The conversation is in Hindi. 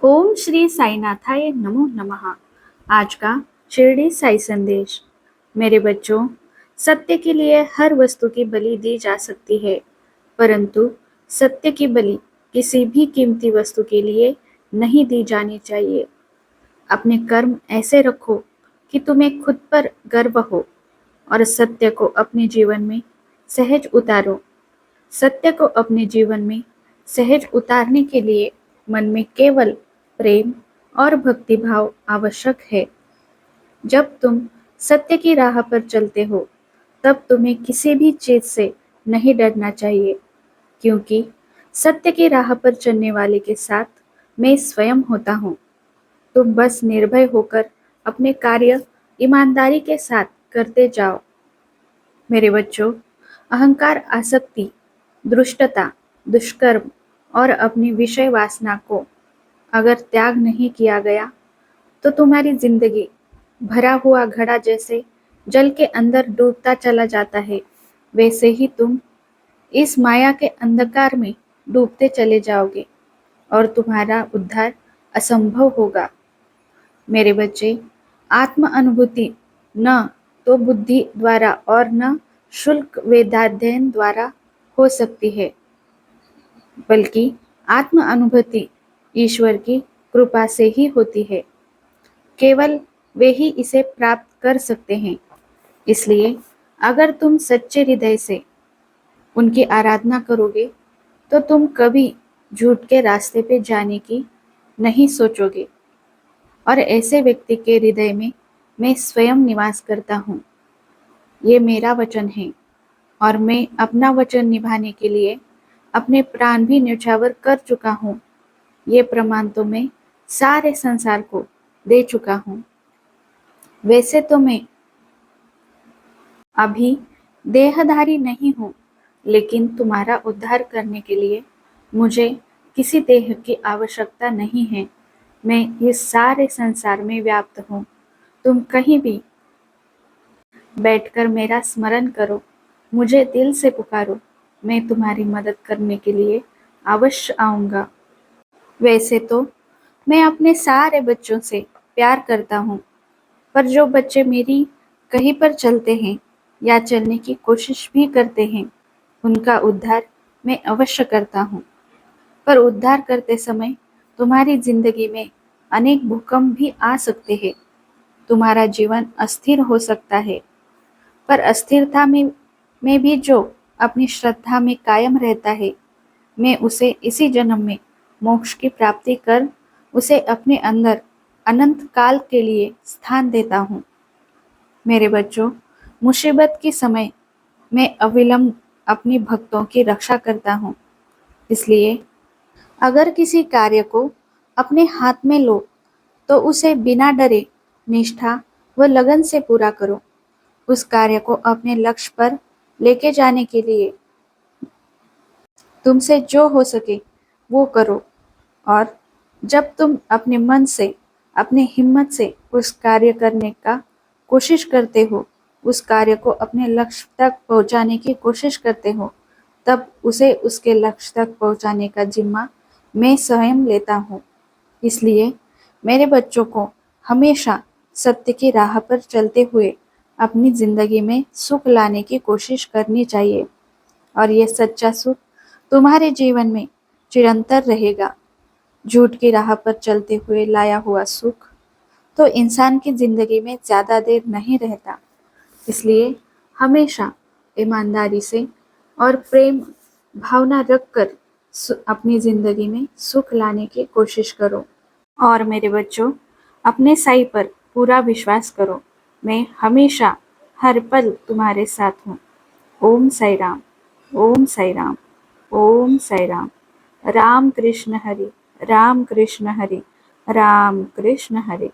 ओम श्री साईनाथाय नमो नमः। आज का शिरडी साई संदेश। मेरे बच्चों, सत्य के लिए हर वस्तु की बलि दी जा सकती है, परंतु सत्य की बलि किसी भी कीमती वस्तु के लिए नहीं दी जानी चाहिए। अपने कर्म ऐसे रखो कि तुम्हें खुद पर गर्व हो और सत्य को अपने जीवन में सहज उतारो। सत्य को अपने जीवन में सहज उतारने के लिए मन में केवल प्रेम और भक्तिभाव आवश्यक है। जब तुम सत्य की राह पर चलते हो, तब तुम्हें किसी भी चीज से नहीं डरना चाहिए, क्योंकि सत्य की राह पर चलने वाले के साथ मैं स्वयं होता हूँ। तुम बस निर्भय होकर अपने कार्य ईमानदारी के साथ करते जाओ। मेरे बच्चों, अहंकार, आसक्ति, दुष्टता, दुष्कर्म और अपनी विषय वासना को अगर त्याग नहीं किया गया, तो तुम्हारी जिंदगी भरा हुआ घड़ा जैसे जल के अंदर डूबता चला जाता है, वैसे ही तुम इस माया के अंधकार में डूबते चले जाओगे और तुम्हारा उद्धार असंभव होगा। मेरे बच्चे, आत्म अनुभूति न तो बुद्धि द्वारा और न शुल्क वेदाध्ययन द्वारा हो सकती है, बल्कि आत्म अनुभूति ईश्वर की कृपा से ही होती है। केवल वे ही इसे प्राप्त कर सकते हैं। इसलिए अगर तुम सच्चे हृदय से उनकी आराधना करोगे, तो तुम कभी झूठ के रास्ते पे जाने की नहीं सोचोगे। और ऐसे व्यक्ति के हृदय में मैं स्वयं निवास करता हूँ। ये मेरा वचन है और मैं अपना वचन निभाने के लिए अपने प्राण भी न्यौछावर कर चुका हूँ। ये प्रमाण तो मैं सारे संसार को दे चुका हूँ। वैसे तो मैं अभी देहधारी नहीं हूँ, लेकिन तुम्हारा उद्धार करने के लिए मुझे किसी देह की आवश्यकता नहीं है। मैं इस सारे संसार में व्याप्त हूँ। तुम कहीं भी बैठकर मेरा स्मरण करो, मुझे दिल से पुकारो, मैं तुम्हारी मदद करने के लिए अवश्य आऊँगा। वैसे तो मैं अपने सारे बच्चों से प्यार करता हूँ, पर जो बच्चे मेरी कहीं पर चलते हैं या चलने की कोशिश भी करते हैं, उनका उद्धार मैं अवश्य करता हूँ। पर उद्धार करते समय तुम्हारी जिंदगी में अनेक भूकंप भी आ सकते हैं। तुम्हारा जीवन अस्थिर हो सकता है, पर अस्थिरता में भी जो अपनी श्रद्धा में कायम रहता है, मैं उसे इसी जन्म में मोक्ष की प्राप्ति कर उसे अपने अंदर अनंत काल के लिए स्थान देता हूँ। मेरे बच्चों, मुसीबत के समय मैं अविलंब अपनी भक्तों की रक्षा करता हूँ। इसलिए अगर किसी कार्य को अपने हाथ में लो, तो उसे बिना डरे, निष्ठा व लगन से पूरा करो। उस कार्य को अपने लक्ष्य पर लेके जाने के लिए तुमसे जो हो सके वो करो। और जब तुम अपने मन से, अपनी हिम्मत से उस कार्य करने का कोशिश करते हो, उस कार्य को अपने लक्ष्य तक पहुंचाने की कोशिश करते हो, तब उसे उसके लक्ष्य तक पहुंचाने का जिम्मा मैं स्वयं लेता हूँ। इसलिए मेरे बच्चों को हमेशा सत्य की राह पर चलते हुए अपनी जिंदगी में सुख लाने की कोशिश करनी चाहिए, और ये सच्चा सुख तुम्हारे जीवन में चिरंतर रहेगा। झूठ की राह पर चलते हुए लाया हुआ सुख तो इंसान की जिंदगी में ज़्यादा देर नहीं रहता। इसलिए हमेशा ईमानदारी से और प्रेम भावना रखकर अपनी जिंदगी में सुख लाने की कोशिश करो। और मेरे बच्चों, अपने साईं पर पूरा विश्वास करो। मैं हमेशा हर पल तुम्हारे साथ हूँ। ओम साई राम, ओम साई राम, ओम साई राम। राम कृष्ण हरि, राम कृष्ण हरि, राम कृष्ण हरि।